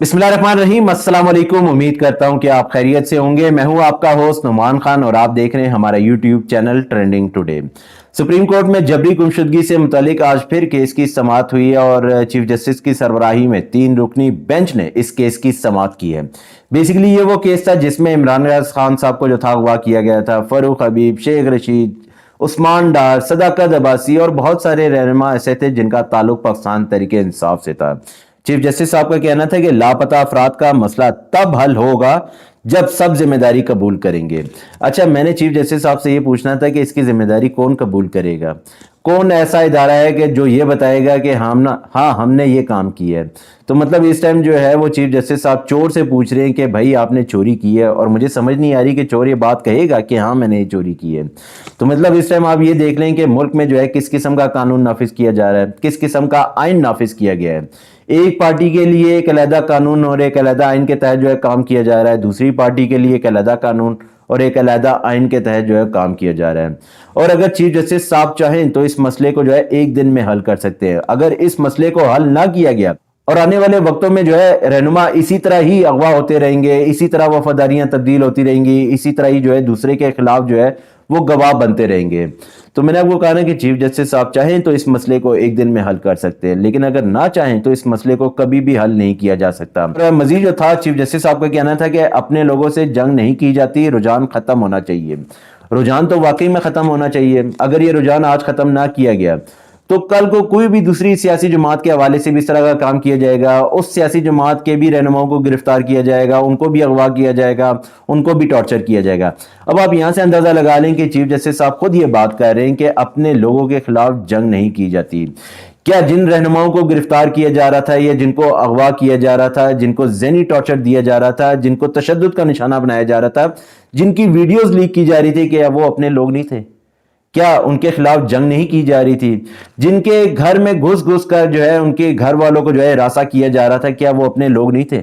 بسم اللہ الرحمن الرحیم، السلام علیکم۔ امید کرتا ہوں کہ آپ خیریت سے ہوں گے۔ میں ہوں آپ کا ہوسٹ نعمان خان اور آپ دیکھ رہے ہیں ہمارا YouTube channel trending today. Supreme court میں جبری گمشدگی سے متعلق آج پھر کیس کی سماعت ہوئی ہے اور چیف جسٹس کی سربراہی میں 3 رکنی بینچ نے اس کیس کی سماعت کی ہے۔ بیسیکلی یہ وہ کیس تھا جس میں عمران خان صاحب کو جو تھا اغوا کیا گیا تھا، فاروق حبیب، شیخ رشید، عثمان ڈار، صداقت عباسی اور بہت سارے رہنما ایسے تھے جن کا تعلق پاکستان تحریک انصاف سے تھا۔ چیف جسٹس صاحب کا کہنا تھا کہ لاپتہ افراد کا مسئلہ تب حل ہوگا جب سب ذمہ داری قبول کریں گے۔ اچھا، میں نے چیف جسٹس صاحب سے یہ پوچھنا تھا کہ اس کی ذمہ داری کون قبول کرے گا؟ کون ایسا ادارہ ہے کہ جو یہ بتائے گا کہ ہم نے یہ کام کیا ہے؟ تو مطلب اس ٹائم جو ہے وہ چیف جسٹس صاحب چور سے پوچھ رہے ہیں کہ بھائی آپ نے چوری کی ہے، اور مجھے سمجھ نہیں آ رہی کہ چور یہ بات کہے گا کہ ہاں میں نے یہ چوری کی ہے۔ تو مطلب اس ٹائم آپ یہ دیکھ لیں کہ ملک میں جو ہے کس قسم کا قانون نافذ کیا جا رہا ہے، کس قسم کا آئین نافذ کیا گیا ہے۔ ایک پارٹی کے لیے ایک علیحدہ قانون اور ایک علیحدہ آئین کے تحت جو ہے کام کیا جا رہا ہے، دوسری پارٹی کے لیے ایک علیحدہ قانون اور ایک علیحدہ آئین کے تحت جو ہے کام کیا جا رہا ہے۔ اور اگر چیف جسٹس صاحب چاہیں تو اس مسئلے کو جو ہے ایک دن میں حل کر سکتے ہیں۔ اگر اس مسئلے کو حل نہ کیا گیا اور آنے والے وقتوں میں جو ہے رہنما اسی طرح ہی اغوا ہوتے رہیں گے، اسی طرح وفاداریاں تبدیل ہوتی رہیں گی، اسی طرح ہی جو ہے دوسرے کے خلاف جو ہے وہ گواہ بنتے رہیں گے۔ تو میں نے آپ کو کہا نا کہ چیف جسٹس صاحب چاہیں تو اس مسئلے کو ایک دن میں حل کر سکتے ہیں، لیکن اگر نہ چاہیں تو اس مسئلے کو کبھی بھی حل نہیں کیا جا سکتا۔ مزید جو تھا چیف جسٹس صاحب کا کہنا تھا کہ اپنے لوگوں سے جنگ نہیں کی جاتی، رجحان ختم ہونا چاہیے۔ رجحان تو واقعی میں ختم ہونا چاہیے۔ اگر یہ رجحان آج ختم نہ کیا گیا تو کل کو کوئی بھی دوسری سیاسی جماعت کے حوالے سے بھی اس طرح کا کام کیا جائے گا، اس سیاسی جماعت کے بھی رہنماؤں کو گرفتار کیا جائے گا، ان کو بھی اغوا کیا جائے گا، ان کو بھی ٹارچر کیا جائے گا۔ اب آپ یہاں سے اندازہ لگا لیں کہ چیف جسٹس صاحب خود یہ بات کر رہے ہیں کہ اپنے لوگوں کے خلاف جنگ نہیں کی جاتی۔ کیا جن رہنماؤں کو گرفتار کیا جا رہا تھا یا جن کو اغوا کیا جا رہا تھا، جن کو ذہنی ٹارچر دیا جا رہا تھا، جن کو تشدد کا نشانہ بنایا جا رہا تھا، جن کی ویڈیوز لیک کی جا رہی تھی، کیا وہ اپنے لوگ نہیں تھے؟ کیا ان کے خلاف جنگ نہیں کی جا رہی تھی؟ جن کے گھر میں گھس گھس کر جو ہے ان کے گھر والوں کو جو ہے ہراساں کیا جا رہا تھا، کیا وہ اپنے لوگ نہیں تھے؟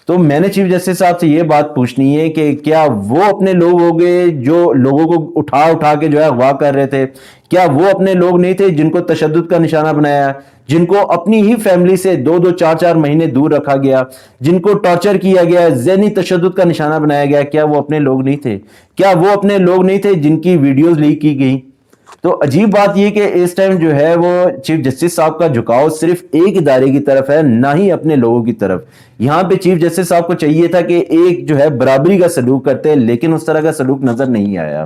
تو میں نے چیف جسٹس صاحب سے یہ بات پوچھنی ہے کہ کیا وہ اپنے لوگ ہو گئے جو لوگوں کو اٹھا اٹھا کے جو ہے اغوا کر رہے تھے؟ کیا وہ اپنے لوگ نہیں تھے جن کو تشدد کا نشانہ بنایا، جن کو اپنی ہی فیملی سے 2 4 مہینے دور رکھا گیا، جن کو ٹارچر کیا گیا، ذہنی تشدد کا نشانہ بنایا گیا؟ کیا وہ اپنے لوگ نہیں تھے؟ کیا وہ اپنے لوگ نہیں تھے جن کی ویڈیوز لیک کی گئی؟ تو عجیب بات یہ کہ اس ٹائم جو ہے وہ چیف جسٹس صاحب کا جھکاؤ صرف ایک ادارے کی طرف ہے، نہ ہی اپنے لوگوں کی طرف۔ یہاں پہ چیف جسٹس صاحب کو چاہیے تھا کہ ایک جو ہے برابری کا سلوک کرتے، لیکن اس طرح کا سلوک نظر نہیں آیا۔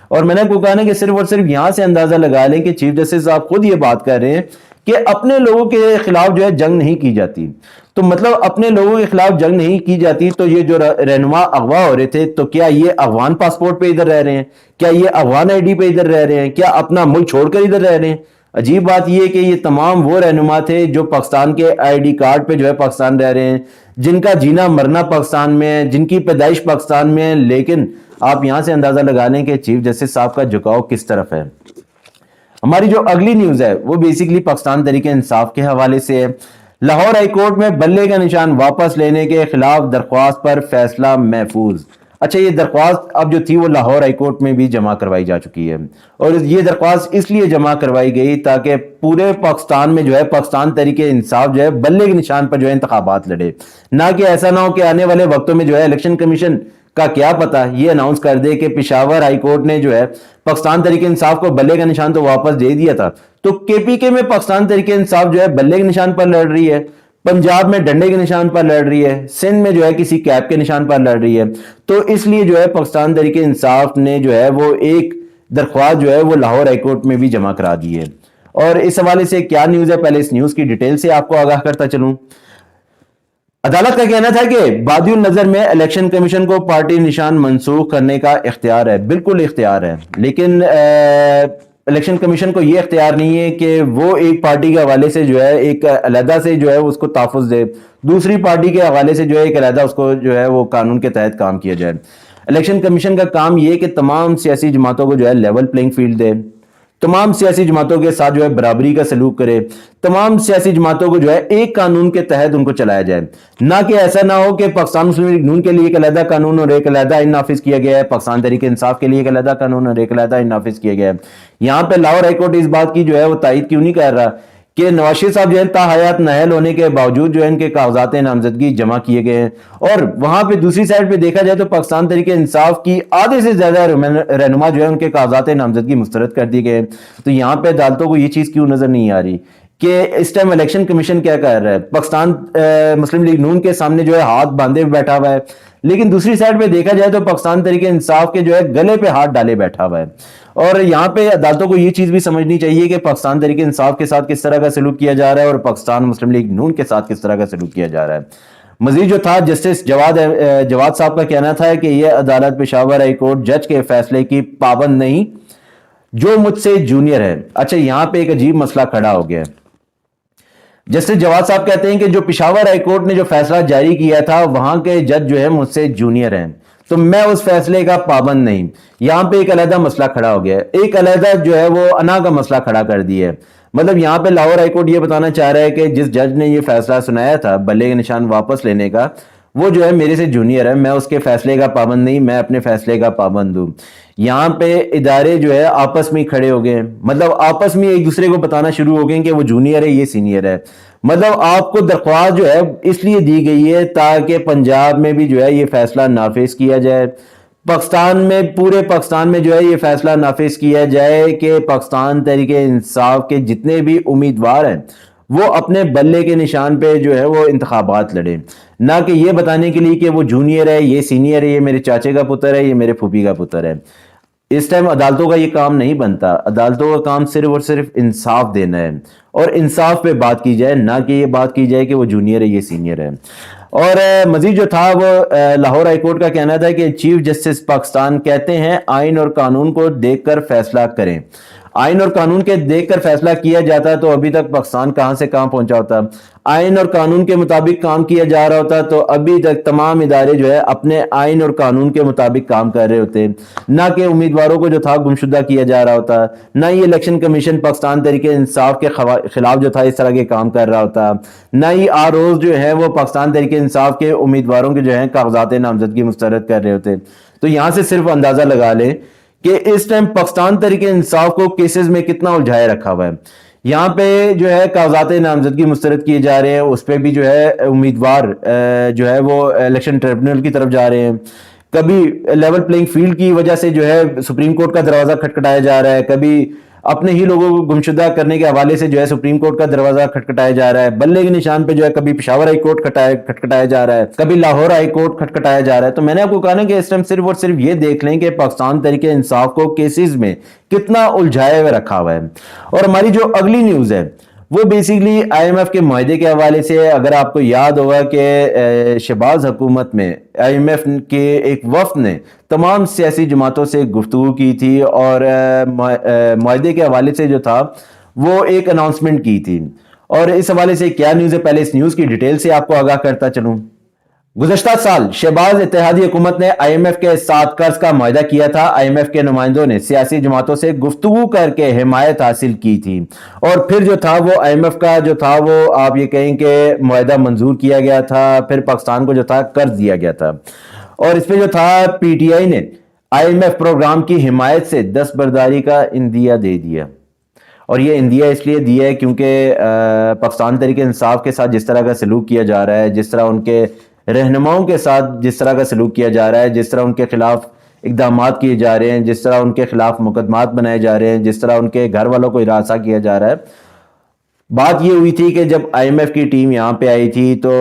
اور میں نے کو کہا نا کہ صرف اور صرف یہاں سے اندازہ لگا لیں کہ چیف جسٹس صاحب خود یہ بات کر رہے ہیں کہ اپنے لوگوں کے خلاف جو ہے جنگ نہیں کی جاتی۔ تو مطلب اپنے لوگوں کے خلاف جنگ نہیں کی جاتی تو یہ جو رہنما اغوا ہو رہے تھے تو کیا یہ افغان پاسپورٹ پہ ادھر رہ رہے ہیں؟ کیا یہ افغان آئی ڈی پہ ادھر رہ رہے ہیں؟ کیا اپنا ملک چھوڑ کر ادھر رہ رہے ہیں؟ عجیب بات یہ کہ یہ تمام وہ رہنما تھے جو پاکستان کے آئی ڈی کارڈ پہ جو ہے پاکستان رہ رہے ہیں، جن کا جینا مرنا پاکستان میں ہے، جن کی پیدائش پاکستان میں ہے، لیکن آپ یہاں سے اندازہ لگا لیں کہ چیف جسٹس صاحب کا جھکاؤ کس طرف ہے۔ ہماری جو اگلی نیوز ہے وہ بیسیکلی پاکستان تحریک انصاف کے حوالے سے ہے۔ لاہور ہائی کورٹ میں بلے کا نشان واپس لینے کے خلاف درخواست پر فیصلہ محفوظ۔ اچھا، یہ درخواست اب جو تھی وہ لاہور ہائی کورٹ میں بھی جمع کروائی جا چکی ہے، اور یہ درخواست اس لیے جمع کروائی گئی تاکہ پورے پاکستان میں جو ہے پاکستان تحریک انصاف جو ہے بلے کے نشان پر جو ہے انتخابات لڑے، نہ کہ ایسا نہ ہو کہ آنے والے وقتوں میں جو ہے الیکشن کمیشن کا کیا پتا یہ اناؤنس کر دے کہ پشاور ہائی کورٹ نے جو ہے پاکستان تحریک انصاف کو بلے کا نشان تو واپس دے دیا تھا، تو کے پی کے میں پاکستان تحریک انصاف جو ہے بلے کے نشان پر لڑ رہی ہے، پنجاب میں ڈنڈے کے نشان پر لڑ رہی ہے، سندھ میں جو ہے کسی کیپ کے نشان پر لڑ رہی ہے۔ تو اس لیے جو ہے پاکستان تحریک انصاف نے جو ہے وہ ایک درخواست جو ہے وہ لاہور ہائی کورٹ میں بھی جمع کرا دی ہے۔ اور اس حوالے سے کیا نیوز ہے، پہلے اس نیوز کی ڈیٹیل سے آپ کو آگاہ کرتا چلوں۔ عدالت کا کہنا تھا کہ بادی النظر میں الیکشن کمیشن کو پارٹی نشان منسوخ کرنے کا اختیار ہے، بالکل اختیار ہے، لیکن الیکشن کمیشن کو یہ اختیار نہیں ہے کہ وہ ایک پارٹی کے حوالے سے جو ہے ایک علیحدہ سے جو ہے اس کو تحفظ دے، دوسری پارٹی کے حوالے سے جو ہے ایک علیحدہ اس کو جو ہے وہ قانون کے تحت کام کیا جائے۔ الیکشن کمیشن کا کام یہ کہ تمام سیاسی جماعتوں کو جو ہے لیول پلینگ فیلڈ دے، تمام سیاسی جماعتوں کے ساتھ جو ہے برابری کا سلوک کرے، تمام سیاسی جماعتوں کو جو ہے ایک قانون کے تحت ان کو چلایا جائے، نہ کہ ایسا نہ ہو کہ پاکستان مسلم لیگ نون کے لیے ایک علیحدہ قانون اور ایک علیحدہ آئین نافذ کیا گیا ہے، پاکستان تحریک انصاف کے لیے ایک علیحدہ قانون اور ایک علیحدہ آئین نافذ کیا گیا ہے۔ یہاں پہ لاہور ہائی کورٹ اس بات کی جو ہے وہ تائید کیوں نہیں کر رہا کہ نواز شریف صاحب جو ہے تاحیات نااہل ہونے کے باوجود جو ہے ان کے کاغذات نامزدگی جمع کیے گئے ہیں، اور وہاں پہ دوسری سائڈ پہ دیکھا جائے تو پاکستان تحریک انصاف کی آدھے سے زیادہ رہنما جو ہے ان کے کاغذات نامزدگی مسترد کر دی گئے. تو یہاں پہ عدالتوں کو یہ چیز کیوں نظر نہیں آ رہی کہ اس ٹائم الیکشن کمیشن کیا کر رہا ہے؟ پاکستان مسلم لیگ نون کے سامنے جو ہے ہاتھ باندھے بیٹھا ہوا ہے، لیکن دوسری سائڈ پہ دیکھا جائے تو پاکستان تحریک انصاف کے جو ہے گلے پہ ہاتھ ڈالے بیٹھا ہوا ہے. اور یہاں پہ عدالتوں کو یہ چیز بھی سمجھنی چاہیے کہ پاکستان تحریک انصاف کے ساتھ کس طرح کا سلوک کیا جا رہا ہے اور پاکستان مسلم لیگ نون کے ساتھ کس طرح کا سلوک کیا جا رہا ہے. مزید جو تھا جسٹس جواد صاحب کا کہنا تھا کہ یہ عدالت پشاور ہائی کورٹ جج کے فیصلے کی پابند نہیں جو مجھ سے جونیئر ہے. اچھا، یہاں پہ ایک عجیب مسئلہ کھڑا ہو گیا ہے. جسٹس جواد صاحب کہتے ہیں کہ جو پشاور ہائی کورٹ نے جو فیصلہ جاری کیا تھا وہاں کے جج جو ہے مجھ سے جونیئر ہیں، تو میں اس فیصلے کا پابند نہیں. یہاں پہ ایک علیحدہ مسئلہ کھڑا ہو گیا ہے، ایک علیحدہ جو ہے وہ انا کا مسئلہ کھڑا کر دیا ہے. مطلب یہاں پہ لاہور ہائی کورٹ یہ بتانا چاہ رہا ہے کہ جس جج نے یہ فیصلہ سنایا تھا بلے کے نشان واپس لینے کا، وہ جو ہے میرے سے جونیئر ہے، میں اس کے فیصلے کا پابند نہیں، میں اپنے فیصلے کا پابند ہوں. یہاں پہ ادارے جو ہے آپس میں کھڑے ہو گئے، مطلب آپس میں ایک دوسرے کو بتانا شروع ہو گئے کہ وہ جونیئر ہے، یہ سینئر ہے. مطلب آپ کو درخواست جو ہے اس لیے دی گئی ہے تاکہ پنجاب میں بھی جو ہے یہ فیصلہ نافذ کیا جائے، پاکستان میں، پورے پاکستان میں جو ہے یہ فیصلہ نافذ کیا جائے کہ پاکستان تحریک انصاف کے جتنے بھی امیدوار ہیں وہ اپنے بلے کے نشان پہ جو ہے وہ انتخابات لڑیں، نہ کہ یہ بتانے کے لیے کہ وہ جونیئر ہے، یہ سینئر ہے، یہ میرے چاچے کا پتر ہے، یہ میرے پھوپھی کا پتر ہے. اس ٹائم عدالتوں کا یہ کام نہیں بنتا. عدالتوں کا کام صرف اور صرف انصاف دینا ہے اور انصاف پہ بات کی جائے، نہ کہ یہ بات کی جائے کہ وہ جونیئر ہے، یہ سینئر ہے. اور مزید جو تھا وہ لاہور ہائی کورٹ کا کہنا تھا کہ چیف جسٹس پاکستان کہتے ہیں آئین اور قانون کو دیکھ کر فیصلہ کریں. آئین اور قانون کے دیکھ کر فیصلہ کیا جاتا تو ابھی تک پاکستان کہاں سے کہاں پہنچا ہوتا. آئین اور قانون کے مطابق کام کیا جا رہا ہوتا تو ابھی تک تمام ادارے جو ہے اپنے آئین اور قانون کے مطابق کام کر رہے ہوتے، نہ کہ امیدواروں کو جو تھا گمشدہ کیا جا رہا ہوتا، نہ یہ الیکشن کمیشن پاکستان تحریک انصاف کے خلاف جو تھا اس طرح کے کام کر رہا ہوتا، نہ ہی روز جو ہے وہ پاکستان تحریک انصاف کے امیدواروں کے جو ہیں کاغذات نامزدگی مسترد کر رہے ہوتے. تو یہاں سے صرف اندازہ لگا لیں کہ اس ٹائم پاکستان تحریک انصاف کو کیسز میں کتنا الجھائے رکھا ہوا ہے. یہاں پہ جو ہے کاغذات نامزدگی مسترد کیے جا رہے ہیں، اس پہ بھی جو ہے امیدوار جو ہے وہ الیکشن ٹریبونل کی طرف جا رہے ہیں. کبھی لیول پلینگ فیلڈ کی وجہ سے جو ہے سپریم کورٹ کا دروازہ کھٹکھٹایا جا رہا ہے، کبھی اپنے ہی لوگوں کو گمشدہ کرنے کے حوالے سے جو ہے سپریم کورٹ کا دروازہ کھٹکھٹایا جا رہا ہے. بلے کے نشان پہ جو ہے کبھی پشاور ہائی کورٹ کھٹکھٹایا جا رہا ہے، کبھی لاہور ہائی کورٹ کھٹکھٹایا جا رہا ہے. تو میں نے آپ کو کہا نا کہ اس ٹائم صرف اور صرف یہ دیکھ لیں کہ پاکستان تحریک انصاف کو کیسز میں کتنا الجھائے ہوئے رکھا ہوا ہے. اور ہماری جو اگلی نیوز ہے وہ بیسیکلی آئی ایم ایف کے معاہدے کے حوالے سے ہے. اگر آپ کو یاد ہوگا کہ شہباز حکومت میں آئی ایم ایف کے ایک وفد نے تمام سیاسی جماعتوں سے گفتگو کی تھی اور معاہدے کے حوالے سے جو تھا وہ ایک اناؤنسمنٹ کی تھی. اور اس حوالے سے کیا نیوز ہے، پہلے اس نیوز کی ڈیٹیل سے آپ کو آگاہ کرتا چلوں. گزشتہ سال شہباز اتحادی حکومت نے آئی ایم ایف کے ساتھ قرض کا معاہدہ کیا تھا. آئی ایم ایف کے نمائندوں نے سیاسی جماعتوں سے گفتگو کر کے حمایت حاصل کی تھی اور پھر جو تھا وہ آئی ایم ایف کا جو تھا وہ آپ یہ کہیں کہ معاہدہ منظور کیا گیا تھا، پھر پاکستان کو جو تھا قرض دیا گیا تھا. اور اس پہ جو تھا پی ٹی آئی نے آئی ایم ایف پروگرام کی حمایت سے دستبرداری کا عندیہ دے دیا. اور یہ عندیہ اس لیے دیا ہے کیونکہ پاکستان تحریک انصاف کے ساتھ جس طرح کا سلوک کیا جا رہا ہے، جس طرح ان کے رہنماؤں کے ساتھ جس طرح کا سلوک کیا جا رہا ہے، جس طرح ان کے خلاف اقدامات کیے جا رہے ہیں، جس طرح ان کے خلاف مقدمات بنائے جا رہے ہیں، جس طرح ان کے گھر والوں کو ہراساں کیا جا رہا ہے. بات یہ ہوئی تھی کہ جب آئی ایم ایف کی ٹیم یہاں پہ آئی تھی تو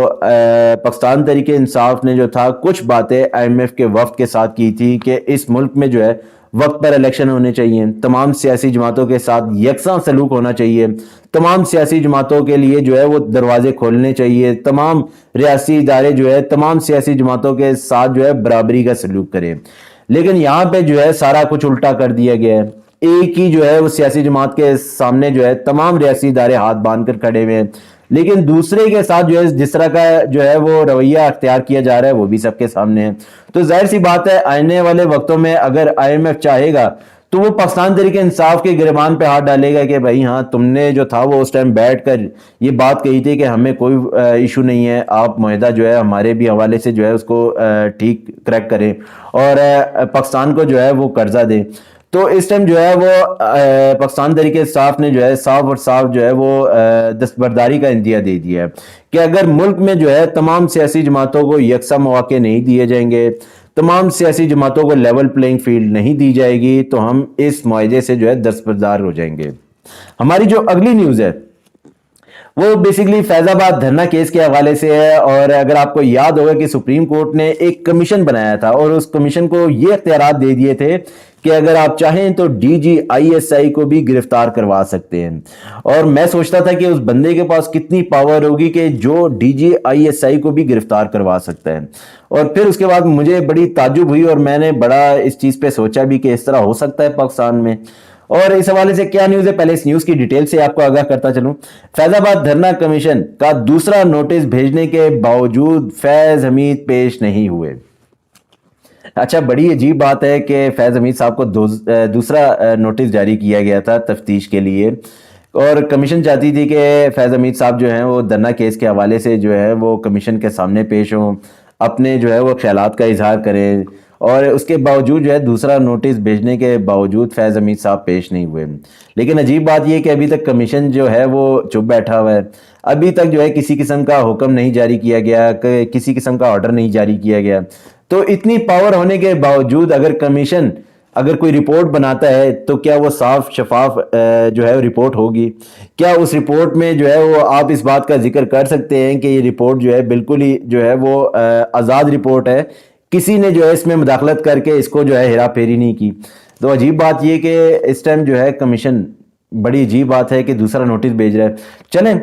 پاکستان تحریک انصاف نے جو تھا کچھ باتیں آئی ایم ایف کے وفد کے ساتھ کی تھی کہ اس ملک میں جو ہے وقت پر الیکشن ہونے چاہیے، تمام سیاسی جماعتوں کے ساتھ یکساں سلوک ہونا چاہیے، تمام سیاسی جماعتوں کے لیے جو ہے وہ دروازے کھولنے چاہیے، تمام ریاستی ادارے جو ہے تمام سیاسی جماعتوں کے ساتھ جو ہے برابری کا سلوک کریں. لیکن یہاں پہ جو ہے سارا کچھ الٹا کر دیا گیا ہے. ایک ہی جو ہے وہ سیاسی جماعت کے سامنے جو ہے تمام ریاستی ادارے ہاتھ باندھ کر کھڑے ہوئے ہیں، لیکن دوسرے کے ساتھ جو ہے جس طرح کا جو ہے وہ رویہ اختیار کیا جا رہا ہے وہ بھی سب کے سامنے ہے. تو ظاہر سی بات ہے آنے والے وقتوں میں اگر آئی ایم ایف چاہے گا تو وہ پاکستان تحریک انصاف کے گریبان پہ ہاتھ ڈالے گا کہ بھائی ہاں تم نے جو تھا وہ اس ٹائم بیٹھ کر یہ بات کہی تھی کہ ہمیں کوئی ایشو نہیں ہے، آپ معاہدہ جو ہے ہمارے بھی حوالے سے جو ہے اس کو ٹھیک کریکٹ کریں اور پاکستان کو جو ہے وہ قرضہ دیں. تو اس ٹائم جو ہے وہ پاکستان تحریک انصاف نے جو ہے صاف اور صاف جو ہے وہ دستبرداری کا اندیا دے دیا ہے کہ اگر ملک میں جو ہے تمام سیاسی جماعتوں کو یکساں مواقع نہیں دیے جائیں گے، تمام سیاسی جماعتوں کو لیول پلینگ فیلڈ نہیں دی جائے گی، تو ہم اس معاہدے سے جو ہے دستبردار ہو جائیں گے۔ ہماری جو اگلی نیوز ہے وہ بیسیکلی فیض آباد دھرنا کیس کے حوالے سے ہے، اور اگر آپ کو یاد ہوگا کہ سپریم کورٹ نے ایک کمیشن بنایا تھا اور اس کمیشن کو یہ اختیارات دے دیے تھے کہ اگر آپ چاہیں تو D G I S I کو بھی گرفتار کروا سکتے ہیں، اور میں سوچتا تھا کہ اس بندے کے پاس کتنی پاور ہوگی کہ جو D G I S I کو بھی گرفتار کروا سکتا ہے، اور پھر اس کے بعد مجھے بڑی تعجب ہوئی اور میں نے بڑا اس چیز پہ سوچا بھی کہ اس طرح ہو سکتا ہے پاکستان میں۔ اور اس حوالے سے کیا نیوز ہے، پہلے اس نیوز کی ڈیٹیل سے آپ کو آگاہ کرتا چلوں۔ فیض آباد دھرنا کمیشن کا دوسرا نوٹس بھیجنے کے باوجود فیض حمید پیش نہیں ہوئے۔ اچھا، بڑی عجیب بات ہے کہ فیض حمید صاحب کو دوسرا نوٹس جاری کیا گیا تھا تفتیش کے لیے، اور کمیشن چاہتی تھی کہ فیض حمید صاحب جو ہیں وہ دھرنا کیس کے حوالے سے جو ہے وہ کمیشن کے سامنے پیش ہوں، اپنے جو ہے وہ خیالات کا اظہار کریں، اور اس کے باوجود جو ہے دوسرا نوٹس بھیجنے کے باوجود فیض حمید صاحب پیش نہیں ہوئے۔ لیکن عجیب بات یہ کہ ابھی تک کمیشن جو ہے وہ چپ بیٹھا ہوا ہے، ابھی تک جو ہے کسی قسم کا حکم نہیں جاری کیا گیا، کسی قسم کا آرڈر نہیں جاری کیا گیا۔ تو اتنی پاور ہونے کے باوجود اگر کمیشن اگر کوئی رپورٹ بناتا ہے تو کیا وہ صاف شفاف جو ہے رپورٹ ہوگی؟ کیا اس رپورٹ میں جو ہے وہ آپ اس بات کا ذکر کر سکتے ہیں کہ یہ رپورٹ جو ہے بالکل ہی جو ہے وہ آزاد رپورٹ ہے، کسی نے جو ہے اس میں مداخلت کر کے اس کو جو ہے ہیرا پھیری نہیں کی؟ تو عجیب بات یہ کہ اس ٹائم جو ہے کمیشن، بڑی عجیب بات ہے کہ دوسرا نوٹس بھیج رہا ہے۔ چلیں،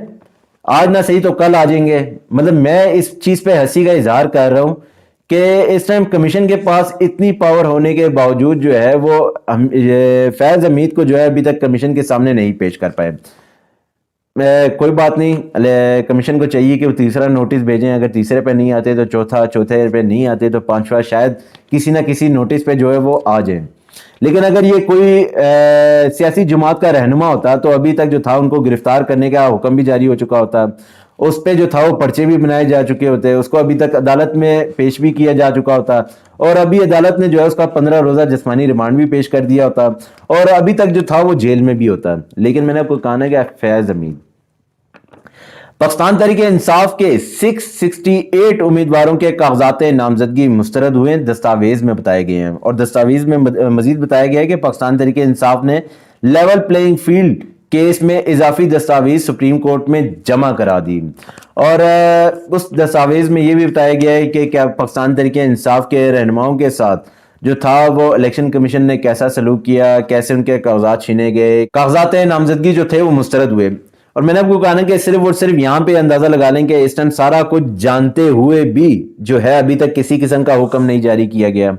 آج نہ صحیح تو کل آ جائیں گے۔ مطلب میں اس چیز پہ ہنسی کا اظہار کر رہا ہوں کہ اس ٹائم کمیشن کے پاس اتنی پاور ہونے کے باوجود جو ہے وہ فیض حمید کو جو ہے ابھی تک کمیشن کے سامنے نہیں پیش کر پائے۔ کوئی بات نہیں، کمیشن کو چاہیے کہ وہ تیسرا نوٹس بھیجیں، اگر تیسرے پہ نہیں آتے تو چوتھا، چوتھے پہ نہیں آتے تو پانچواں، شاید کسی نہ کسی نوٹس پہ جو ہے وہ آ جائیں۔ لیکن اگر یہ کوئی سیاسی جماعت کا رہنما ہوتا تو ابھی تک جو تھا ان کو گرفتار کرنے کا حکم بھی جاری ہو چکا ہوتا، اس پہ جو تھا وہ پرچے بھی بنائے جا چکے ہوتے، اس کو ابھی تک عدالت میں پیش بھی کیا جا چکا ہوتا، اور ابھی عدالت نے جو ہے اس کا 15 روزہ جسمانی ریمانڈ بھی پیش کر دیا ہوتا، اور ابھی تک جو تھا وہ جیل میں بھی ہوتا۔ لیکن میں نے آپ کو کہا نا کہ فیض حمید، پاکستان تحریک انصاف کے 668 امیدواروں کے کاغذات نامزدگی مسترد ہوئے، دستاویز میں بتائے گئے ہیں، اور دستاویز میں مزید بتایا گیا ہے کہ پاکستان تحریک انصاف نے لیول پلینگ فیلڈ کیس میں اضافی دستاویز سپریم کورٹ میں جمع کرا دی، اور اس دستاویز میں یہ بھی بتایا گیا ہے کہ کیا پاکستان تحریک انصاف کے رہنماؤں کے ساتھ جو تھا وہ الیکشن کمیشن نے کیسا سلوک کیا، کیسے ان کے کاغذات چھینے گئے، کاغذات نامزدگی جو تھے وہ مسترد ہوئے۔ اور میں نے آپ کو کہا نا کہ صرف اور صرف یہاں پہ اندازہ لگا لیں کہ اس ٹائم سارا کچھ جانتے ہوئے بھی جو ہے ابھی تک کسی قسم کا حکم نہیں جاری کیا گیا۔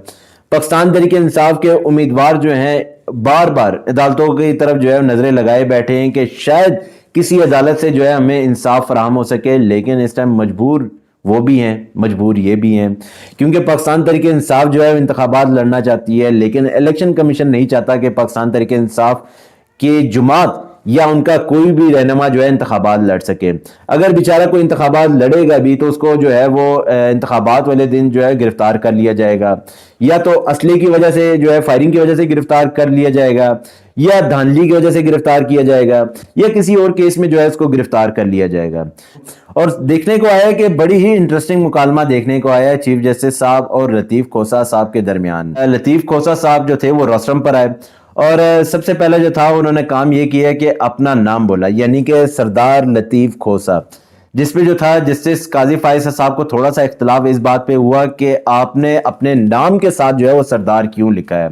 پاکستان تحریک انصاف کے امیدوار جو ہیں بار بار عدالتوں کی طرف جو ہے نظریں لگائے بیٹھے ہیں کہ شاید کسی عدالت سے جو ہے ہمیں انصاف فراہم ہو سکے، لیکن اس ٹائم مجبور وہ بھی ہیں، مجبور یہ بھی ہیں، کیونکہ پاکستان تحریک انصاف جو ہے انتخابات لڑنا چاہتی ہے، لیکن الیکشن کمیشن نہیں چاہتا کہ پاکستان تحریک انصاف کی جماعت یا ان کا کوئی بھی رہنما جو ہے انتخابات لڑ سکے۔ اگر بیچارہ کوئی انتخابات لڑے گا بھی تو اس کو جو ہے وہ انتخابات والے دن جو ہے گرفتار کر لیا جائے گا، یا تو اسلحے کی وجہ سے جو ہے فائرنگ کی وجہ سے گرفتار کر لیا جائے گا، یا دھاندلی کی وجہ سے گرفتار کیا جائے گا، یا کسی اور کیس میں جو ہے اس کو گرفتار کر لیا جائے گا۔ اور دیکھنے کو آیا کہ بڑی ہی انٹرسٹنگ مکالمہ دیکھنے کو آیا چیف جسٹس صاحب اور لطیف کھوسہ صاحب کے درمیان۔ لطیف کھوسہ صاحب جو تھے وہ روسٹرم پر آئے، اور سب سے پہلے جو تھا انہوں نے کام یہ کیا کہ اپنا نام بولا، یعنی کہ سردار لطیف کھوسہ، جس پہ جو تھا جسٹس قاضی فائز صاحب کو تھوڑا سا اختلاف اس بات پہ ہوا کہ آپ نے اپنے نام کے ساتھ جو ہے وہ سردار کیوں لکھا ہے،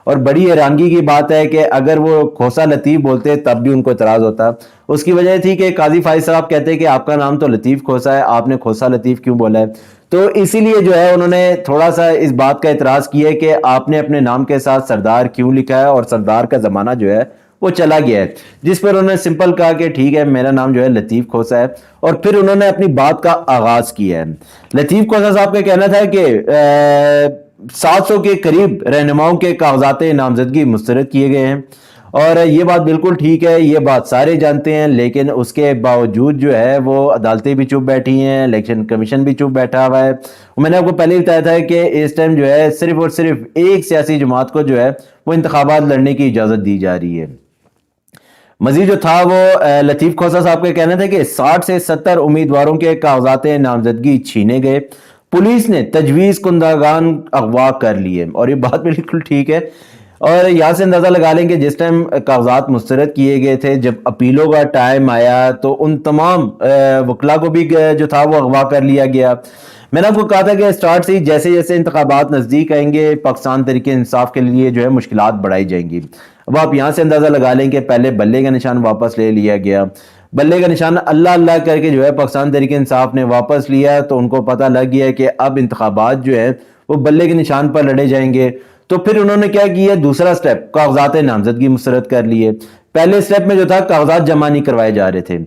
اور بڑی حیرانگی کی بات ہے کہ اگر وہ کھوسہ لطیف بولتے تب بھی ان کو اعتراض ہوتا۔ اس کی وجہ تھی کہ قاضی فائز صاحب کہتے کہ آپ کا نام تو لطیف کھوسہ ہے، آپ نے کھوسہ لطیف کیوں بولا ہے؟ تو اسی لیے جو ہے انہوں نے تھوڑا سا اس بات کا اعتراض کیا کہ آپ نے اپنے نام کے ساتھ سردار کیوں لکھا ہے، اور سردار کا زمانہ جو ہے وہ چلا گیا ہے، جس پر انہوں نے سمپل کہا کہ ٹھیک ہے میرا نام جو ہے لطیف کھوسہ ہے، اور پھر انہوں نے اپنی بات کا آغاز کیا ہے۔ لطیف کھوسہ صاحب کا کہنا تھا کہ 700 کے قریب رہنماؤں کے کاغذات نامزدگی مسترد کیے گئے ہیں، اور یہ بات بالکل ٹھیک ہے، یہ بات سارے جانتے ہیں، لیکن اس کے باوجود جو ہے وہ عدالتیں بھی چپ بیٹھی ہیں، الیکشن کمیشن بھی چپ بیٹھا ہوا ہے۔ میں نے آپ کو پہلے ہی بتایا تھا کہ اس ٹائم جو ہے صرف اور صرف ایک سیاسی جماعت کو جو ہے وہ انتخابات لڑنے کی اجازت دی جا رہی ہے۔ مزید جو تھا وہ لطیف کھوسہ صاحب کا کہنا تھا کہ 60 سے 70 امیدواروں کے کاغذات نامزدگی چھینے گئے، پولیس نے تجویز کنندگان اغوا کر لیے، اور یہ بات بالکل ٹھیک ہے۔ اور یہاں سے اندازہ لگا لیں کہ جس ٹائم کاغذات مسترد کیے گئے تھے، جب اپیلوں کا ٹائم آیا تو ان تمام وکلا کو بھی جو تھا وہ اغوا کر لیا گیا۔ میں نے آپ کو کہا تھا کہ سٹارٹ سے ہی جیسے جیسے انتخابات نزدیک آئیں گے، پاکستان تحریک انصاف کے لیے جو ہے مشکلات بڑھائی جائیں گی۔ اب آپ یہاں سے اندازہ لگا لیں کہ پہلے بلے کا نشان واپس لے لیا گیا، بلے کا نشان اللہ اللہ کر کے جو ہے پاکستان تحریک انصاف نے واپس لیا، تو ان کو پتہ لگ گیا کہ اب انتخابات جو ہے وہ بلے کے نشان پر لڑے جائیں گے۔ تو پھر انہوں نے کیا کیا، دوسرا سٹیپ کاغذات نامزدگی مسترد کر لیے۔ پہلے سٹیپ میں جو تھا کاغذات جمع نہیں کروائے جا رہے تھے۔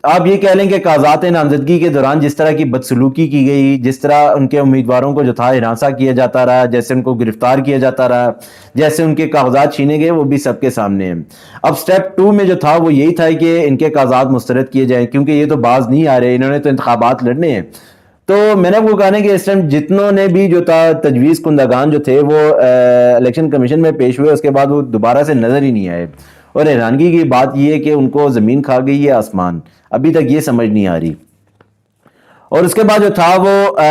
آپ یہ کہہ لیں کہ کاغذات نامزدگی کے دوران جس طرح کی بدسلوکی کی گئی، جس طرح ان کے امیدواروں کو جو تھا ہراساں کیا جاتا رہا، جیسے ان کو گرفتار کیا جاتا رہا، جیسے ان کے کاغذات چھینے گئے، وہ بھی سب کے سامنے ہیں۔ اب سٹیپ 2 میں جو تھا وہ یہی تھا کہ ان کے کاغذات مسترد کیے جائیں، کیونکہ یہ تو باز نہیں آ رہے، انہوں نے تو انتخابات لڑنے ہیں۔ تو میں نے آپ کو کہا نا کہ اس ٹائم جتنوں نے بھی جو تھا تجویز کنندگان جو تھے وہ الیکشن کمیشن میں پیش ہوئے، اس کے بعد وہ دوبارہ سے نظر ہی نہیں آئے۔ اور حیرانگی کی بات یہ ہے کہ ان کو زمین کھا گئی ہے آسمان، ابھی تک یہ سمجھ نہیں آ رہی۔ اور اس کے بعد جو تھا وہ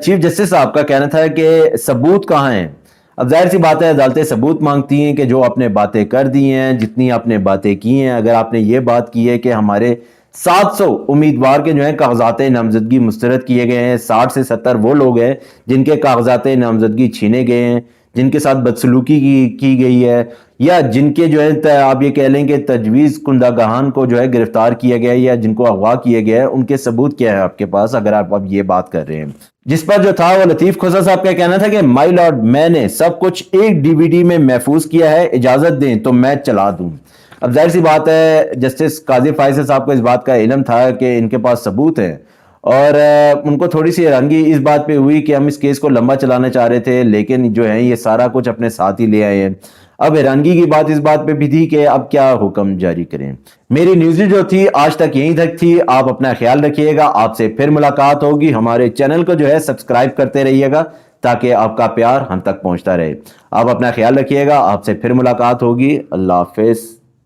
چیف جسٹس صاحب کا کہنا تھا کہ ثبوت کہاں ہیں۔ اب ظاہر سی بات ہے عدالتیں ثبوت مانگتی ہیں کہ جو آپ نے باتیں کر دی ہیں، جتنی آپ نے باتیں کی ہیں، اگر آپ نے یہ بات کی ہے کہ ہمارے 700 امیدوار کے جو ہیں کاغذات نامزدگی مسترد کیے گئے ہیں، 60 سے 70 وہ لوگ ہیں جن کے کاغذات نامزدگی چھینے گئے ہیں، جن کے ساتھ بدسلوکی کی گئی ہے، یا جن کے جو ہے آپ یہ کہہ لیں کہ تجویز کنندگان کو جو ہے گرفتار کیا گیا ہے یا جن کو اغوا کیا گیا ہے، ان کے ثبوت کیا ہے آپ کے پاس، اگر آپ اب یہ بات کر رہے ہیں۔ جس پر جو تھا وہ لطیف کھوسہ صاحب کا کہنا تھا کہ مائی لارڈ، میں نے سب کچھ ایک ڈی وی ڈی میں محفوظ کیا ہے، اجازت دیں تو میں چلا دوں۔ اب ظاہر سی بات ہے جسٹس قاضی فائز صاحب کو اس بات کا علم تھا کہ ان کے پاس ثبوت ہے، اور ان کو تھوڑی سی حیرانگی اس بات پہ ہوئی کہ ہم اس کیس کو لمبا چلانا چاہ رہے تھے، لیکن جو ہے یہ سارا کچھ اپنے ساتھ ہی لے آئے ہیں۔ اب حیرانگی کی بات اس بات پہ بھی تھی کہ اب کیا حکم جاری کریں۔ میری نیوز جو تھی آج تک یہیں تک تھی۔ آپ اپنا خیال رکھیے گا، آپ سے پھر ملاقات ہوگی۔ ہمارے چینل کو جو ہے سبسکرائب کرتے رہیے گا تاکہ آپ کا پیار ہم تک پہنچتا رہے۔ آپ اپنا خیال رکھیے گا، آپ سے پھر ملاقات ہوگی۔ اللہ حافظ۔